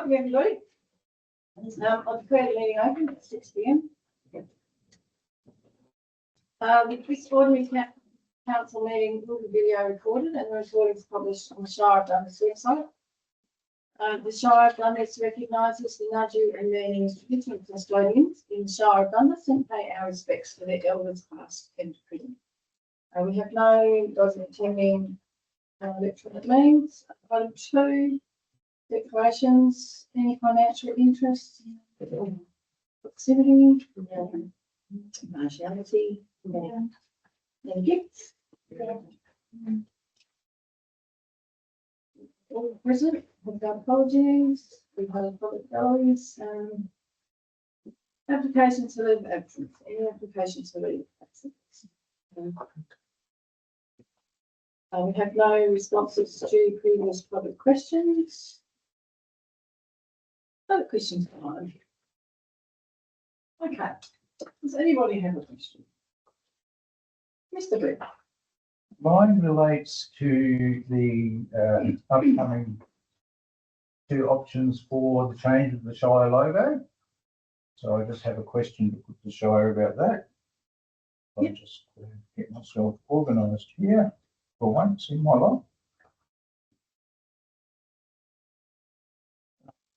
morning, everybody. I declare the meeting open at 6 p.m. This ordinary council meeting will be video recorded and the recording is published on the Shire of Dundas website. The Shire of Dundas recognises the Nudgee and Meaning traditional custodians in the Shire of Dundas and pay our respects to their elders past and present. We have no those attending electronic means. Item 2, declarations, any financial interest, proximity, partiality, any gifts. All present, we've got apologies, we've had public galleries, applications to leave absence, any applications to leave absence. We have no responses to previous public questions. Other questions on? Okay. Does anybody have a question? Mr. Booth. Mine relates to the upcoming 2 options for the change of the Shire logo. So I just have a question to put the Shire about that. I'll just get myself organised here for once in my life.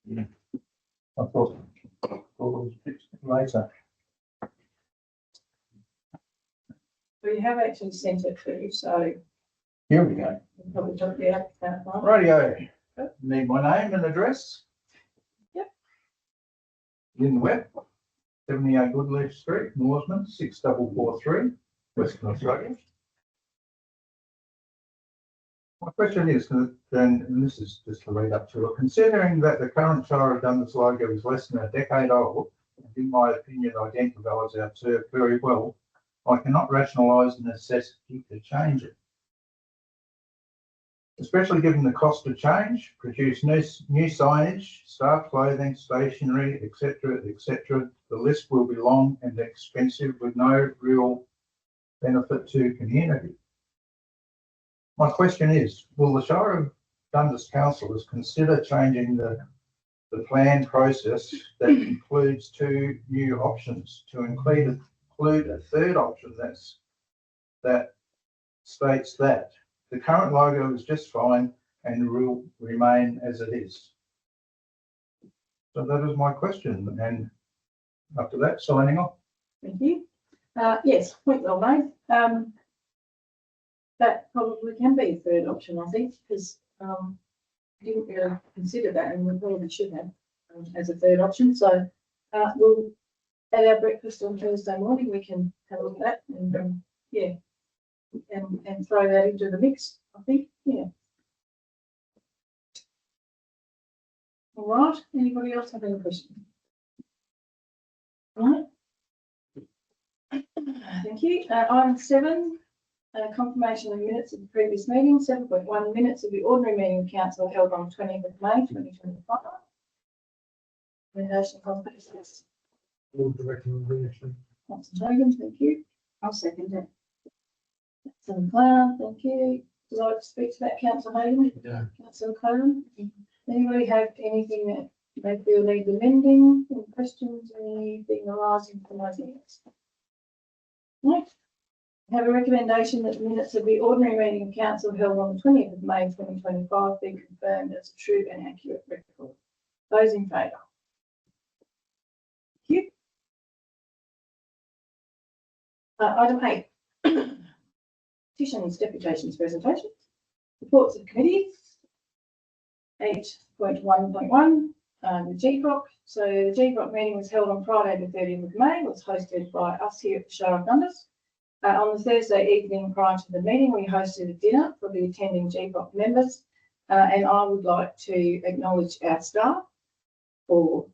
Yeah. I thought it was fixed later. We have actually sent it through, so Here we go. we'll probably drop the applicant line. Radio. Need my name and address. Yep. In the web. 78 Goodleaf Street, Norseman, 6443, Western Australia. My question is, and this is just to lead up to it, considering that the current Shire of Dundas logo is less than a decade old, and in my opinion identifies our turf very well, I cannot rationalise the necessity to change it. Especially given the cost of change, produce new signage, staff clothing, stationery, etc., etc. The list will be long and expensive with no real benefit to community. My question is, will the Shire of Dundas councillors consider changing the planned process that includes 2 new options to include a third option that states that the current logo is just fine and will remain as it is? So that is my question, and after that, signing off. Thank you. Yes, point well made. That probably can be a third option, I think, because we didn't really consider that and we probably should have as a third option. So we'll, at our breakfast on Thursday morning, we can have a look at that and yeah, and throw that into the mix, I think. Yeah. All right. Anybody else have any questions? All right. Thank you. Item 7. Confirmation of minutes of the previous meeting. 7.1 minutes of the ordinary meeting of council held on 20th of May 2025. Recommendation of business. Move the recommendation. Councillor Hogan, thank you. I'll second it. Councillor McLaren, thank you. Would you like to speak to that, Councillor Hogan? Yeah. Councillor McLaren? Anybody have anything that they feel needs amending? Any questions? Anything arising from those minutes? No. Have a recommendation that the minutes of the ordinary meeting of council held on the 20th of May 2025 be confirmed as a true and accurate record. Those in favour? Thank you. Item 8. Petitions, deputations, presentations. Reports of committees. 8.1.1. The GPROC. So the GPROC meeting was held on Friday the 30th of May. It was hosted by us here at the Shire of Dundas. On the Thursday evening prior to the meeting, we hosted a dinner for the attending GPROC members, and I would like to acknowledge our staff for,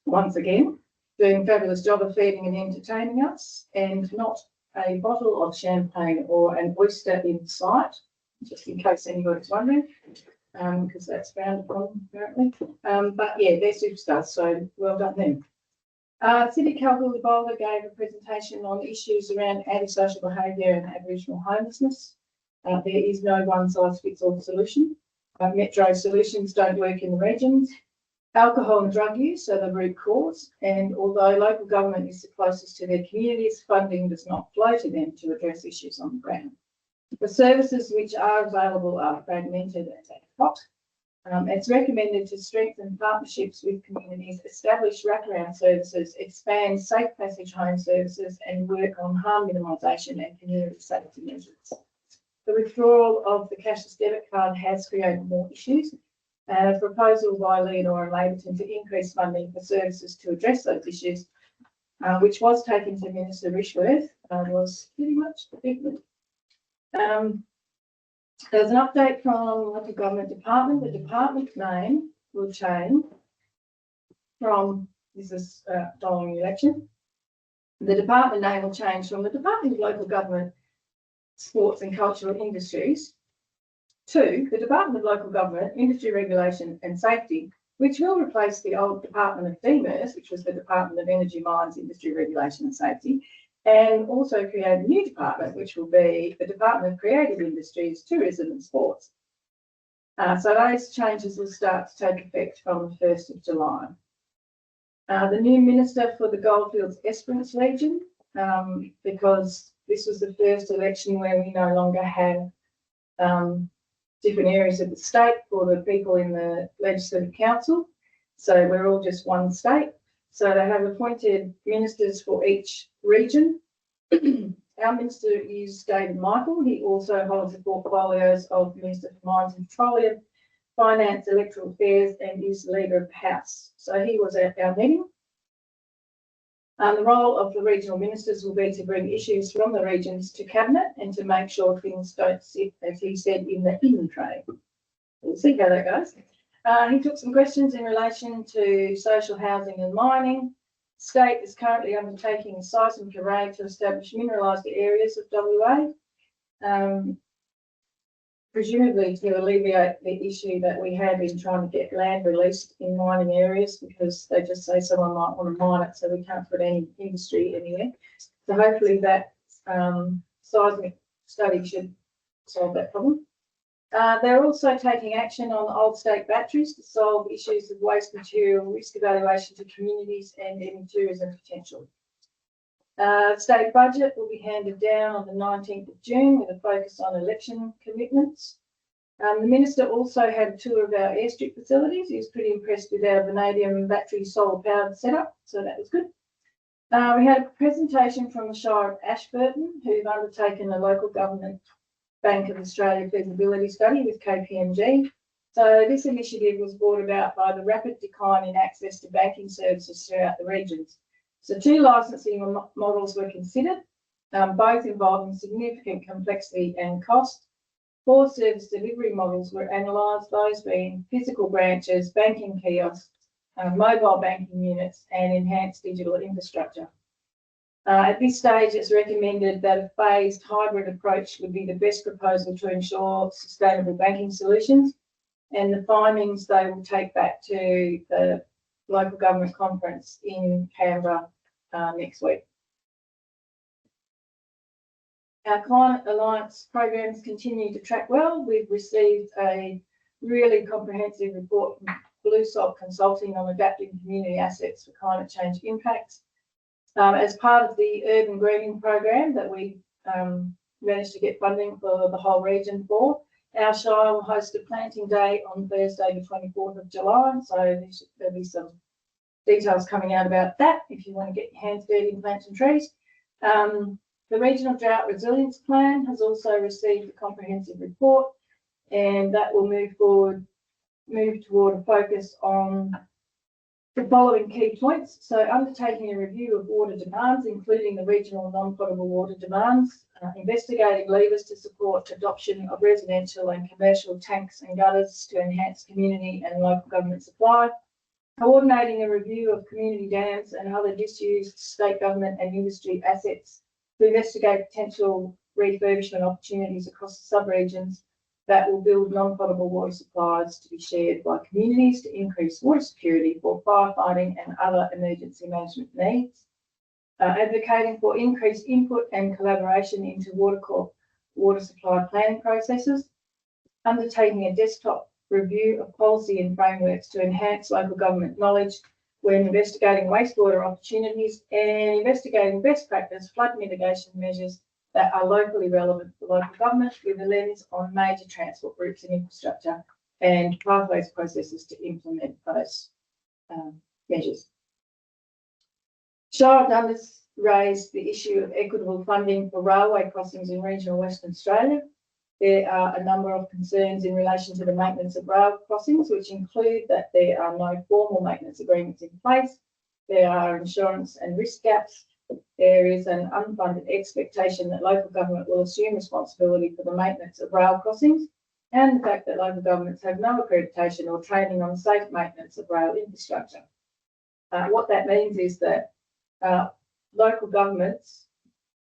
once again, doing a fabulous job of feeding and entertaining us, and not a bottle of champagne or an oyster in sight, just in case anybody's wondering, because that's frowned upon apparently. But yeah, they're superstars, so well done them. City Councillor Bowler gave a presentation on issues around antisocial behaviour and Aboriginal homelessness. There is no one-size-fits-all solution. Metro solutions don't work in the regions. Alcohol and drug use are the root cause, and although local government is the closest to their communities, funding does not flow to them to address issues on the ground. The services which are available are fragmented and ad hoc. It's recommended to strengthen partnerships with communities, establish wraparound services, expand safe passage home services, and work on harm minimisation and community safety measures. The withdrawal of the cashless debit card has created more issues. A proposal by Leonora and Laverton to increase funding for services to address those issues, which was taken to Minister Rishworth, was pretty much defeated. There's an update from the local government department. The department name will change from, this is following the election, the department name will change from the Department of Local Government, Sports and Cultural Industries to the Department of Local Government, Industry Regulation and Safety, which will replace the old Department of DMIRS, which was the Department of Energy, Mines, Industry Regulation and Safety, and also create a new department, which will be the Department of Creative Industries, Tourism and Sports. So those changes will start to take effect from the 1st of July. The new Minister for the Goldfields Esperance region, because this was the first election where we no longer have different areas of the state for the people in the Legislative Council. So we're all just one state. So they have appointed ministers for each region. Our minister is David Michael. He also holds the portfolios of Minister for Mines and Petroleum, Finance, Electoral Affairs, and is the Leader of the House. So he was at our meeting. The role of the regional ministers will be to bring issues from the regions to Cabinet and to make sure things don't sit, as he said, in the hidden tray. We'll see how that goes. He took some questions in relation to social housing and mining. State is currently undertaking a seismic array to establish mineralised areas of WA, presumably to alleviate the issue that we have in trying to get land released in mining areas, because they just say someone might want to mine it, so we can't put any industry anywhere. So hopefully that seismic study should solve that problem. They're also taking action on the old state batteries to solve issues of waste material, risk evaluation to communities and any tourism potential. State budget will be handed down on the 19th of June with a focus on election commitments. The Minister also had a tour of our airstrip facilities. He was pretty impressed with our vanadium battery solar powered setup, so that was good. We had a presentation from the Shire of Ashburton, who've undertaken a local government Bank of Australia feasibility study with KPMG. So this initiative was brought about by the rapid decline in access to banking services throughout the regions. So 2 licensing models were considered, both involving significant complexity and cost. 4 service delivery models were analysed, those being physical branches, banking kiosks, mobile banking units and enhanced digital infrastructure. At this stage, it's recommended that a phased hybrid approach would be the best proposal to ensure sustainable banking solutions, and the findings they will take back to the local government conference in Canberra next week. Our Climate Alliance programs continue to track well. We've received a really comprehensive report from BlueSalt Consulting on adapting community assets for climate change impacts. As part of the urban greening program that we managed to get funding for the whole region for, our Shire will host a planting day on Thursday, the 24th of July. So there'll be some details coming out about that if you want to get your hands dirty and plant some trees. The Regional Drought Resilience Plan has also received a comprehensive report, and that will move toward a focus on the following key points. So undertaking a review of water demands, including the regional non-potable water demands, investigating levers to support adoption of residential and commercial tanks and gutters to enhance community and local government supply, coordinating a review of community dams and other disused state government and industry assets to investigate potential refurbishment opportunities across the sub-regions that will build non-potable water supplies to be shared by communities to increase water security for firefighting and other emergency management needs. Advocating for increased input and collaboration into water supply planning processes. Undertaking a desktop review of policy and frameworks to enhance local government knowledge when investigating wastewater opportunities and investigating best practice flood mitigation measures that are locally relevant for local government with a lens on major transport routes and infrastructure and pathways processes to implement those measures. Shire of Dundas raised the issue of equitable funding for railway crossings in regional Western Australia. There are a number of concerns in relation to the maintenance of rail crossings, which include that there are no formal maintenance agreements in place, there are insurance and risk gaps, there is an unfunded expectation that local government will assume responsibility for the maintenance of rail crossings, and the fact that local governments have no accreditation or training on safe maintenance of rail infrastructure. What that means is that local governments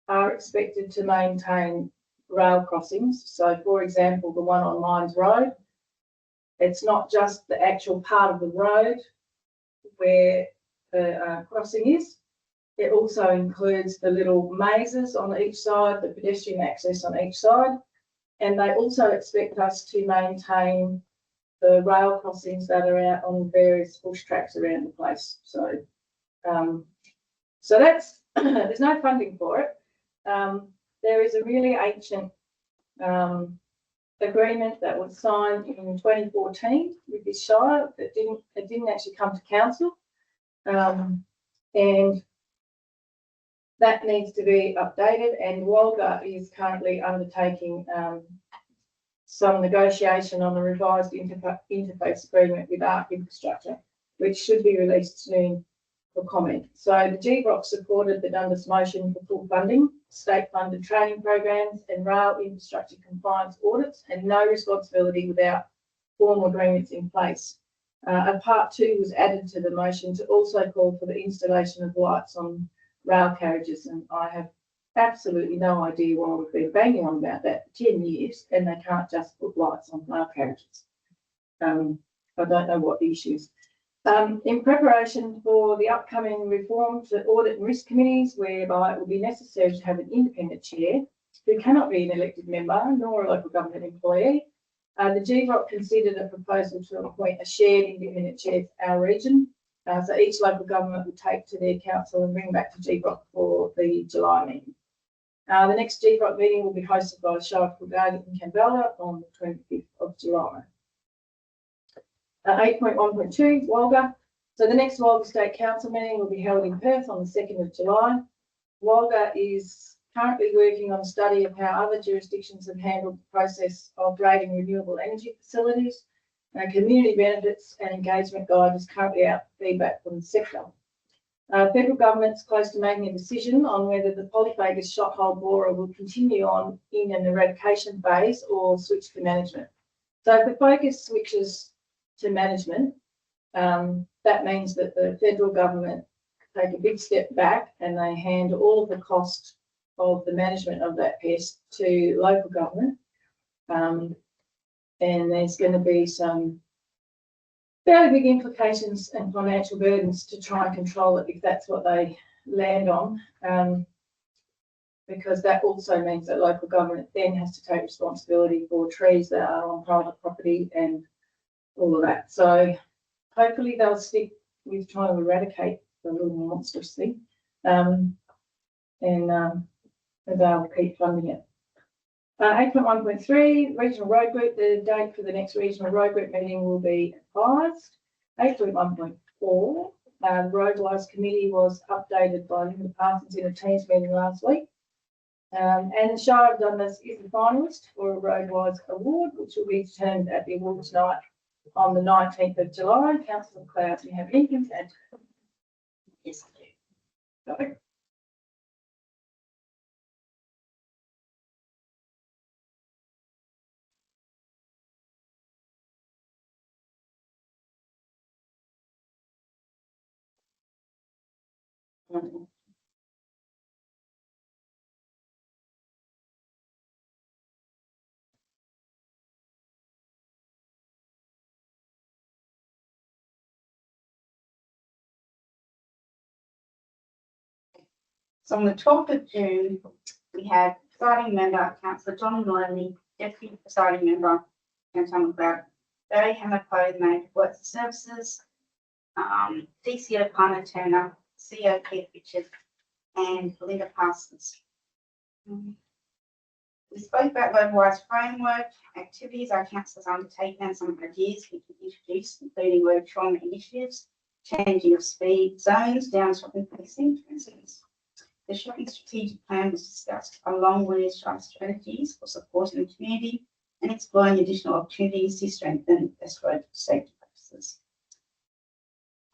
are expected to maintain rail crossings. So, for example, the one on Mines Road, it's not just the actual part of the road where the crossing is. It also includes the little mazes on each side, the pedestrian access on each side, and they also expect us to maintain the rail crossings that are out on various bush tracks around the place. So, so that's there's no funding for it. There is a really ancient agreement that was signed in 2014 with this shire that didn't actually come to council, and that needs to be updated. And Walga is currently undertaking some negotiation on a revised interface agreement with ARC Infrastructure, which should be released soon for comment. So the GBROC supported the Dundas motion for full funding, state-funded training programs and rail infrastructure compliance audits, and no responsibility without formal agreements in place. A part 2 was added to the motion to also call for the installation of lights on rail carriages, and I have absolutely no idea why we've been banging on about that for 10 years and they can't just put lights on rail carriages. I don't know what the issue is. In preparation for the upcoming reform to audit and risk committees, whereby it will be necessary to have an independent chair who cannot be an elected member nor a local government employee, the GBROC considered a proposal to appoint a shared independent chair for our region. So each local government will take to their council and bring back to GBROC for the July meeting. The next GBROC meeting will be hosted by the Shire of Coolgardie in Canberra on the 25th of July. 8.1.2, Walga. So the next Walga State Council meeting will be held in Perth on the 2nd of July. Walga is currently working on a study of how other jurisdictions have handled the process of rating renewable energy facilities. Community benefits and engagement guide is currently out for feedback from the sector. Federal government's close to making a decision on whether the polyphagous shot hole borer will continue on in an eradication phase or switch to management. So if the focus switches to management, that means that the federal government take a big step back and they hand all the cost of the management of that pest to local government. And there's going to be some fairly big implications and financial burdens to try and control it if that's what they land on, because that also means that local government then has to take responsibility for trees that are on private property and all of that. So hopefully they'll stick with trying to eradicate the little monstrous thing, and they'll keep funding it. 8.1.3, Regional Road Group. The date for the next Regional Road Group meeting will be advised. 8.1.4, the Roadwise Committee was updated by Linda Parsons in a Teams meeting last week. And the Shire of Dundas is a finalist for a Roadwise Award, which will be determined at the awards night on the 19th of July. Councillor McLeod, do you have anything to add? Yes, I do. Sorry. So on the 12th of June, we had presiding member, Councillor John Miley, deputy presiding member, Councillor McLeod, Barry Hammer Clothing Manager Works and Services, DCO Palmer Turner, CEO Keith Richard, and Linda Parsons. We spoke about Roadwise framework, activities our council has undertaken and some ideas we can introduce, including road trauma initiatives, changing of speed zones, down shopping precinct, for instance. The shopping strategic plan was discussed along with strategies for supporting the community and exploring additional opportunities to strengthen best road safety practices.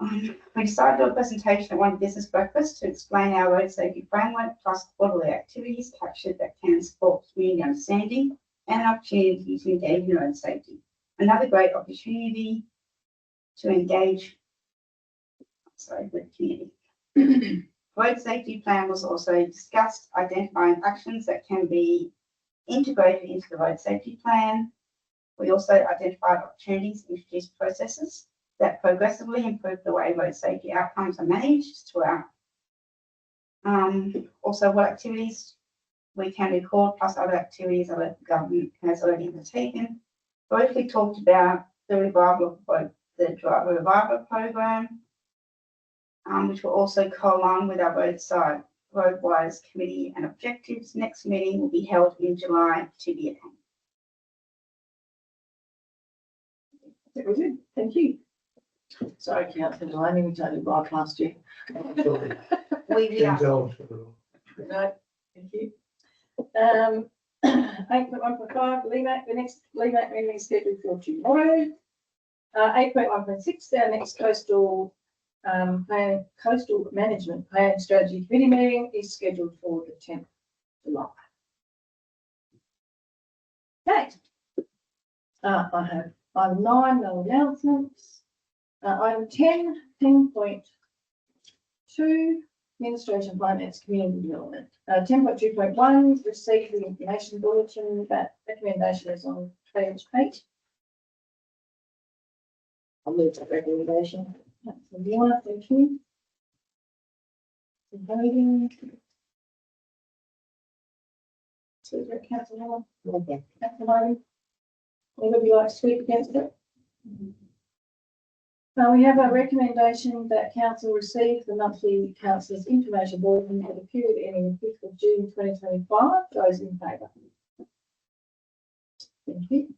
We decided to do a presentation at one business breakfast to explain our road safety framework plus quarterly activities captured that can support community understanding and an opportunity to engage in road safety. Another great opportunity to engage with the community. Road safety plan was also discussed, identifying actions that can be integrated into the road safety plan. We also identified opportunities to introduce processes that progressively improve the way road safety outcomes are managed throughout. Also, what activities we can record, plus other activities that the government has already undertaken. Both we talked about the revival of the Driver Revival program, which will also co-along with our Roadwise committee and objectives. Next meeting will be held in July to be attended. That was it. Thank you. Sorry, Councillor Delaney, we told you right last year. We are. Jim's eligible. No, thank you. 8.1.5, LEMAC, the next LEMAC meeting is scheduled for tomorrow. 8.1.6, our next coastal management plan strategy committee meeting is scheduled for the 10th of July. Okay. I have item 9, no announcements. Item 10.2, Administration, Finance, Community Development. 10.2.1, receive the information bulletin. That recommendation is on page 8. I'll move that recommendation. That's the viewer, thank you. Voting. So is that Councillor Miller? Okay. Councillor Martin? Anybody like to speak against it? We have a recommendation that council receive the monthly councillors information bulletin for the period ending 5th of June 2025. Those in favour? Thank you.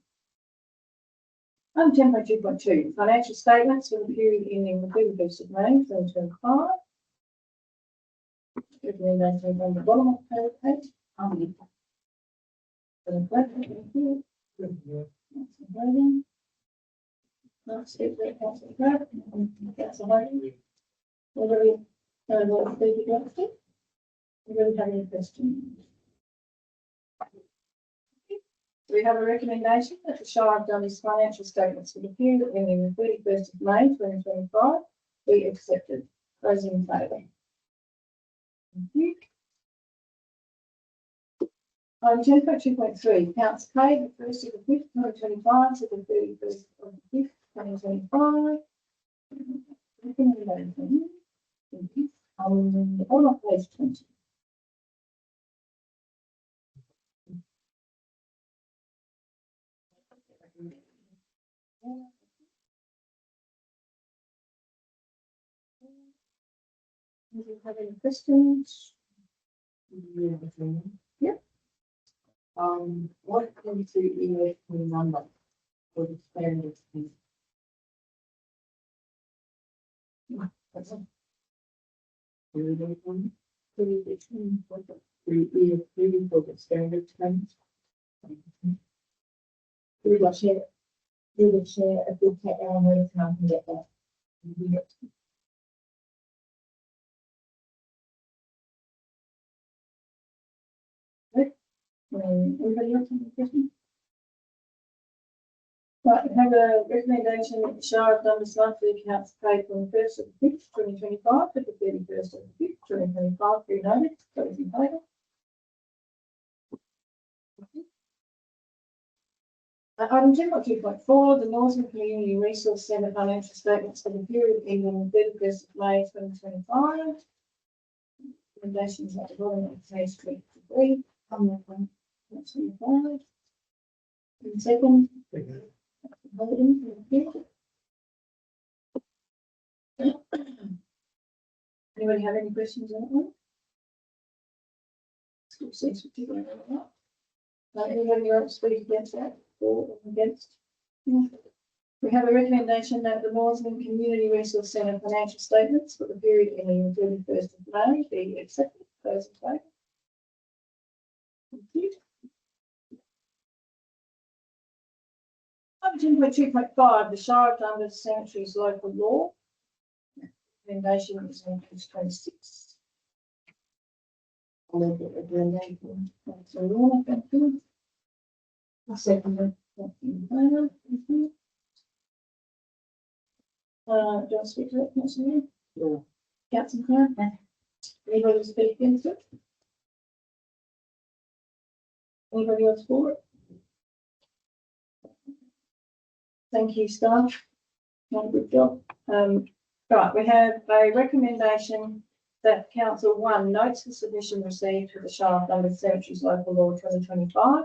10.2.2, financial statements for the period ending the 31st of May 2025. Recommendation on the bottom of the page. Thank you. Voting. Let's see if they pass it back. That's a voting. Anybody want to speak against it? Anybody have any questions? We have a recommendation that the Shire of Dundee's financial statements for the period ending the 31st of May 2025 be accepted. Those in favour? Thank you. 10.2.3, accounts paid the 1st of the 5th, 2025 to the 31st of the 5th, 2025. Recommendation. Thank you. On page 20. Do you have any questions? Yeah. What comes to email number for the spending? That's all. Really for the standard times. We will share a good take our money time and get that. Anybody else have a question? Right, we have a recommendation that the Shire of Dundee's monthly accounts paid from the 1st of the 5th, 2025 to the 31st of the 5th, 2025 be noted. Those in favour? Item 10.2.4, the Northern Community Resource Centre financial statements for the period ending 31st of May 2025. Recommendations at the bottom of page 23. That's 25. And second. Anybody have any questions on that one? Still seems to be going on. Anybody else speak against that or against? We have a recommendation that the Northern Community Resource Centre financial statements for the period ending 31st of May be accepted. Those in favour? Thank you. Item 10.2.5, the Shire of Dundas Cemeteries local law. Recommendation is on page 26. I'll make it a recommendation. Councillor Warner, thank you. I'll second it. Councillor Taylor, thank you. Do you want to speak to that, Councillor? No. Councillor Clark? Anybody speak against it? Anybody else for it? Thank you, staff. Done a good job. Right, we have a recommendation that Council 1 notes the submission received for the Shire of Dundas Cemeteries Local Law 2025.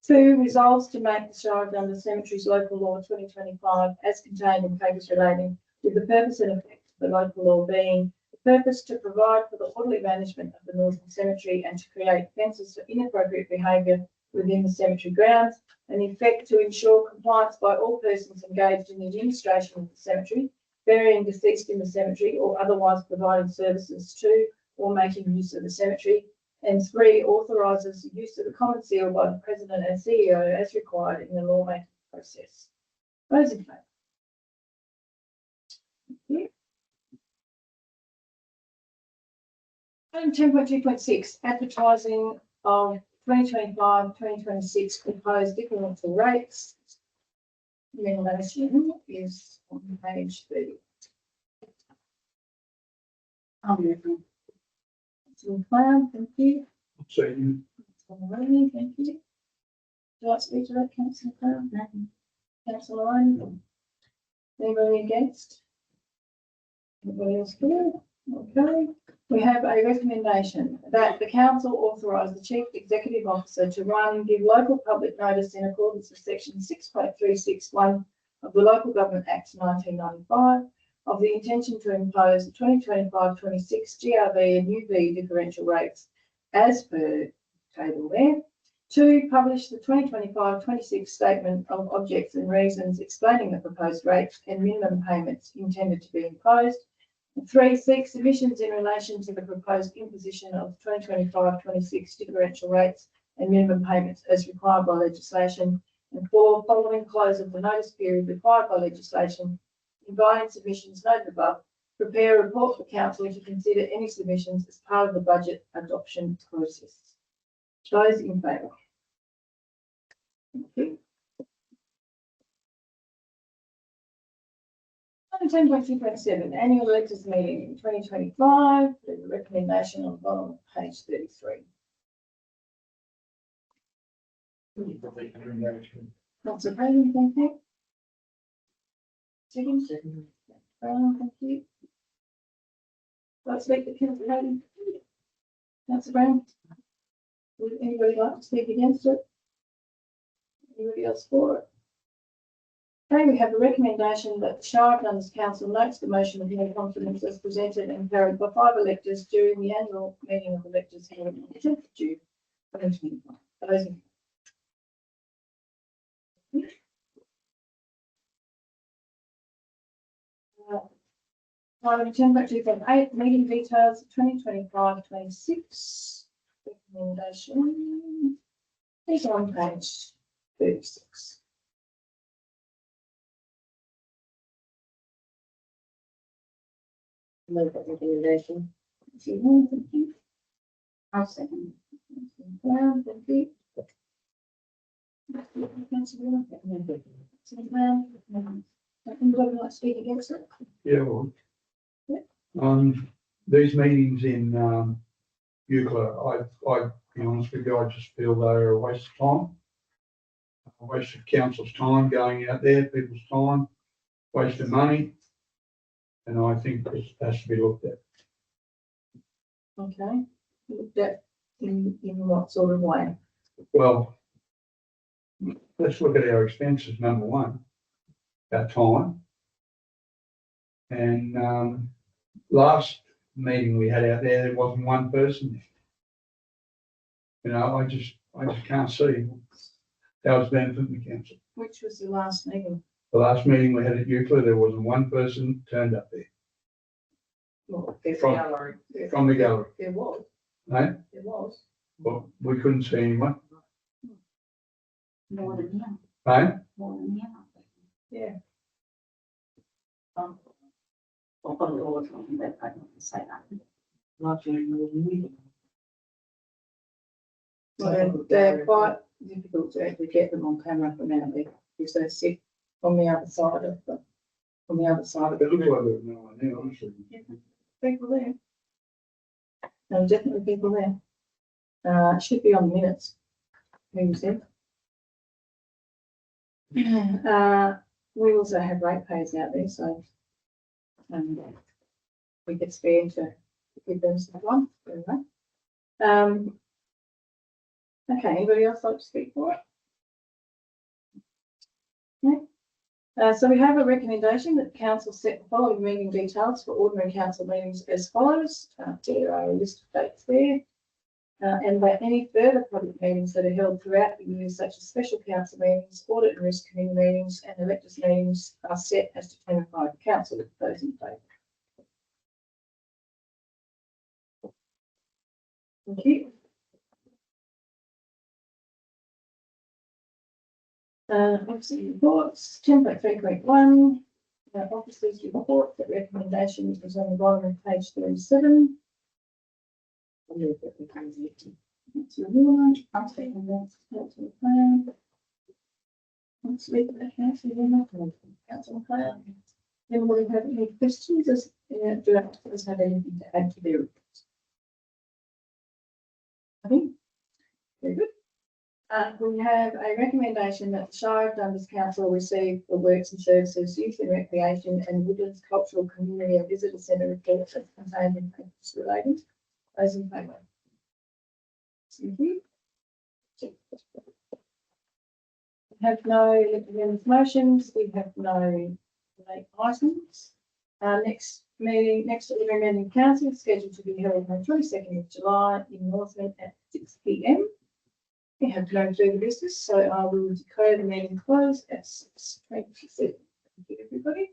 2, resolves to make the Shire of Dundas Cemeteries Local Law 2025 as contained in papers relating with the purpose and effect of the local law being the purpose to provide for the orderly management of the Northern Cemetery and to create fences for inappropriate behaviour within the cemetery grounds, and in effect to ensure compliance by all persons engaged in the administration of the cemetery, burying deceased in the cemetery or otherwise providing services to or making use of the cemetery. And 3, authorises the use of the common seal by the President and CEO as required in the lawmaking process. Those in favour? Thank you. Item 10.2.6, advertising of 2025-2026 proposed differential rates. Recommendation is on page 30. I'll make it. Councillor McLeod, thank you. Second. Councillor Maloney, thank you. Do you like to speak to that, Councillor McLeod? No. Councillor Maloney? Anybody against? Anybody else for? Okay. We have a recommendation that the council authorise the chief executive officer to give local public notice in accordance with section 6.361 of the Local Government Act 1995 of the intention to impose the 2025-26 GRV and UV differential rates as per table there. 2, publish the 2025-26 statement of objects and reasons explaining the proposed rates and minimum payments intended to be imposed. 3, seek submissions in relation to the proposed imposition of 2025-26 differential rates and minimum payments as required by legislation. And 4, following close of the notice period required by legislation, inviting submissions noted above, prepare a report for council to consider any submissions as part of the budget adoption process. Those in favour? Thank you. 10.2.7, annual electors meeting in 2025. There's a recommendation on the bottom of page 33. Councillor Hayden, thank you. Second. Brown, thank you. Let's speak to Councillor Hayden. Councillor Brown. Would anybody like to speak against it? Anybody else for it? Okay, we have a recommendation that the Shire of Dundas Council notes the motion of no confidence as presented and carried by 5 electors during the annual meeting of electors held on the 10th of June 2025. Those in Item 10.2.8, meeting details 2025-26. Recommendation is on page 36. Make that recommendation. Thank you. I'll second. Brown, thank you. Councillor Brown. Anybody like to speak against it? Yeah, well. Yeah. These meetings in, Euclid, I'd be honest with you, I just feel they're a waste of time. A waste of council's time going out there, people's time, waste of money. And I think this has to be looked at. Okay. Looked at in what sort of way? Well, let's look at our expenses, number one. our time. And, last meeting we had out there wasn't one person there. You know, I just can't see how it's benefiting the council. Which was the last meeting? The last meeting we had at Euclid, there wasn't one person turned up there Well, From- gallery. from the gallery, There was, eh? there was. But we couldn't see anyone, More than you, eh? more than you. Yeah. I've got it all from the website, I can say that. Not during the meeting. Well, they're quite difficult to actually get them on camera from out there, because they sit on the other side of the, on the other side of It looks the. like there's no one there, honestly. People there. There are definitely people there. It should be on the minutes. Who said? We also have ratepayers out there, so we get spare to give them some one. Anyway. Okay, anybody else like to speak for it? No? So we have a recommendation that the council set the following meeting details for ordinary council meetings as follows. There are a list of dates there. And that any further public meetings that are held throughout the year, such as special council meetings, audit and risk committee meetings, and electors meetings, are set as determined by the council. Those in favour. Thank you. Officers reports, 10.3.1, officers report, that recommendation is on the bottom of page 37. Councillor Warner, I'm taking that, Councillor Plan. Councillor Plan. Anybody have any questions? Does directors have anything to add to their reports? I think. Very good. We have a recommendation that the Shire of Dundas Council receive the works and services, youth and recreation and Woodlands Cultural Community and Visitor Centre reports as contained in papers relating. Those in favour. Thank you. We have no motions, we have no late items. Next ordinary meeting of council is scheduled to be held on the 22nd of July in Northland at 6 p.m. We have no further business, so I will declare the meeting closed at 6:27. Thank you, everybody.